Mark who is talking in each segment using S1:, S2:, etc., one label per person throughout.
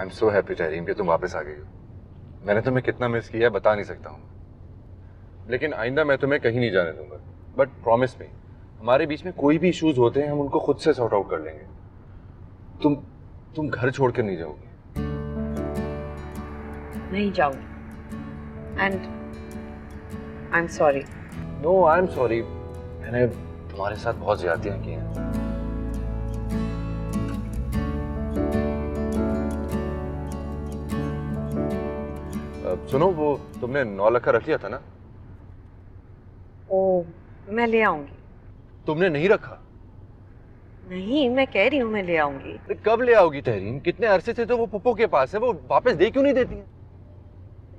S1: I am so happy Tahreem कि तुम वापस आ गई हो। मैंने तुम्हें कितना मिस किया है बता नहीं सकता हूँ, लेकिन आइंदा मैं तुम्हें कहीं नहीं जाने दूंगा। बट प्रॉमिस मी, हमारे बीच में कोई भी इश्यूज होते हैं हम उनको खुद से सॉर्ट आउट कर लेंगे। तुम घर छोड़कर नहीं जाओगी?
S2: नहीं जाऊंगी। And I am sorry.
S1: No, I am sorry. मैंने तुम्हारे साथ बहुत ज्यादतियां की हैं। सुनो, वो तुमने 9 लाख का रख लिया था ना?
S2: ओ, मैं ले आऊंगी।
S1: तुमने नहीं रखा?
S2: नहीं, मैं कह रही हूँ मैं ले आऊंगी।
S1: कब ले आओगी तहरीम? कितने अरसे से तो वो पप्पो के पास है, वो वापस दे क्यों नहीं देती है?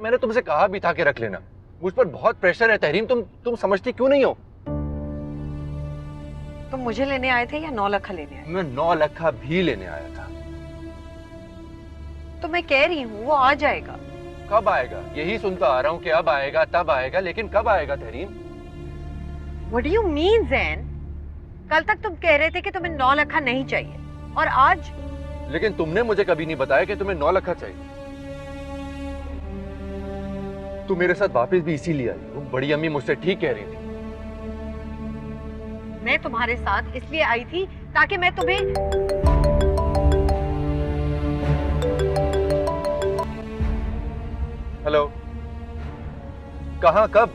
S1: मैंने तुमसे कहा भी था कि रख लेना। मुझ पर बहुत प्रेशर है तहरीम, तुम समझती क्यों नहीं हो?
S2: तुम मुझे लेने आए थे या 9 लाख लेने आए?
S1: मैं 9 लाख भी लेने आया था।
S2: तो मैं कह रही हूँ वो आ जाएगा।
S1: कब आएगा? यही सुनता आ रहा हूँ कि अब आएगा तब आएगा, लेकिन कब आएगा Tahreem?
S2: What do you mean, ज़ैन? कल तक तुम कह रहे थे कि तुम्हें 9 लाख नहीं चाहिए, और आज?
S1: लेकिन तुमने मुझे कभी नहीं बताया कि तुम्हें 9 लाख चाहिए। तुम मेरे साथ वापस भी इसीलिए आई। वो बड़ी अम्मी मुझसे ठीक कह रही थी।
S2: मैं तुम्हारे साथ इसलिए आई थी ताकि मैं तुम्हें
S1: हेलो, कहाँ, कब?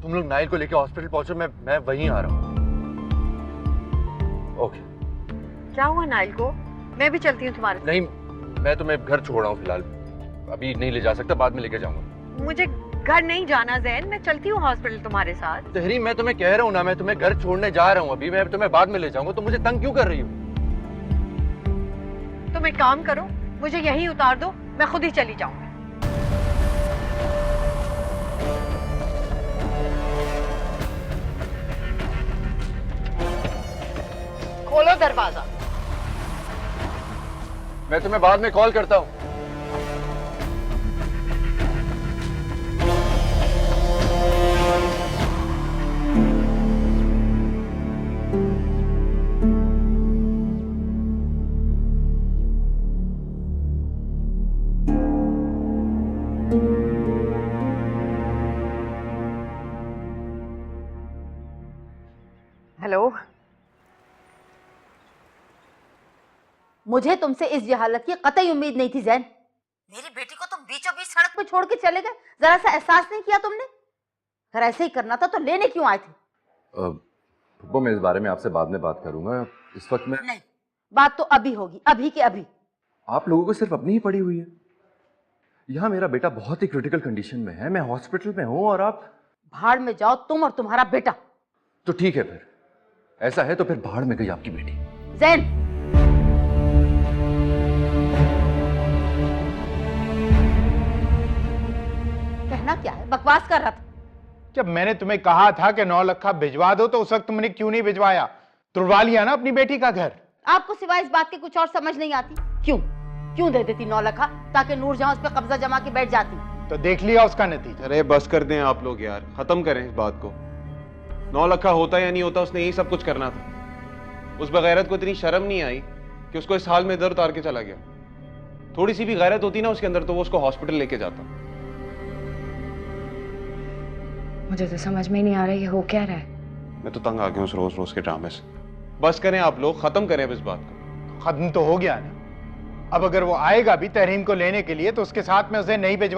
S1: तुम लोग नाइल को लेकर हॉस्पिटल पहुंचो, मैं वहीं आ रहा हूँ। ओके।
S2: क्या हुआ नाइल को? मैं भी चलती हूँ तुम्हारे साथ।
S1: नहीं, मैं तुम्हें घर छोड़ रहा हूँ फिलहाल, अभी नहीं ले जा सकता, बाद में लेके जाऊंगा।
S2: मुझे घर नहीं जाना ज़ैन, मैं चलती हूँ हॉस्पिटल तुम्हारे साथ।
S1: तहरीम, मैं तुम्हें कह रहा हूँ ना, मैं तुम्हें घर छोड़ने जा रहा हूँ अभी, मैं तुम्हें बाद में ले जाऊंगा। तो मुझे तंग क्यों कर रही हो?
S2: तुम एक काम करो, मुझे यहीं उतार दो, मैं खुद ही चली जाऊंगी। खोलो दरवाजा।
S1: मैं तुम्हें बाद में कॉल करता हूँ।
S2: हेलो।
S3: मुझे तुमसे इस जहालत की कतई उम्मीद नहीं थी ज़ैन। मेरी बेटी को तुम बीचों बीच सड़क पे छोड़ के चले गए, जरा सा एहसास नहीं किया तुमने? अगर ऐसे ही करना था तो लेने क्यों आए थे?
S1: वो मैं इस बारे में आपसे बाद में बात करूंगा, इस वक्त मैं
S3: नहीं, बात तो अभी होगी, अभी के अभी।
S1: आप लोगों को सिर्फ अपनी ही पड़ी हुई है। यहाँ मेरा बेटा बहुत ही क्रिटिकल कंडीशन में है, मैं हॉस्पिटल में हूँ और आप
S3: भाड़ में जाओ तुम और तुम्हारा बेटा।
S1: तो ठीक है, फिर ऐसा है तो फिर भाड़ में गई आपकी बेटी।
S3: ज़ैन, कहना क्या है? बकवास कर रहा था।
S4: जब मैंने तुम्हें कहा था कि 9 लाख भिजवा दो तो उस वक्त तुमने क्यों नहीं भिजवाया? तुड़वा लिया ना अपनी बेटी का घर।
S3: आपको सिवाय इस बात के कुछ और समझ नहीं आती? क्यों दे देती 9 लाख ताकि नूरजहां उस पर कब्जा जमा के बैठ जाती?
S4: तो देख लिया उसका नतीजा।
S5: अरे बस कर दें आप लोग यार, खत्म करें इस बात को। 9 लाख होता या नहीं होता, उसने यही सब कुछ करना था। उस बगैरत को इतनी शर्म नहीं आई कि उसको इस हाल में इधर उतार के चला गया। थोड़ी सी भी गैरत होती ना उसके अंदर तो वो उसको हॉस्पिटल लेके जाता।
S6: मुझे तो समझ में ही नहीं आ रहा ये हो क्या रहा है।
S5: मैं तो तंग आ गया हूँ उस रोज रोज के ड्रामे से। बस करें आप लोग, खत्म करें अब इस बात को।
S4: खत्म तो हो गया ना। अब अगर वो आएगा भी तहरीम को लेने के लिए तो उसके साथ में उसे नहीं भिजवा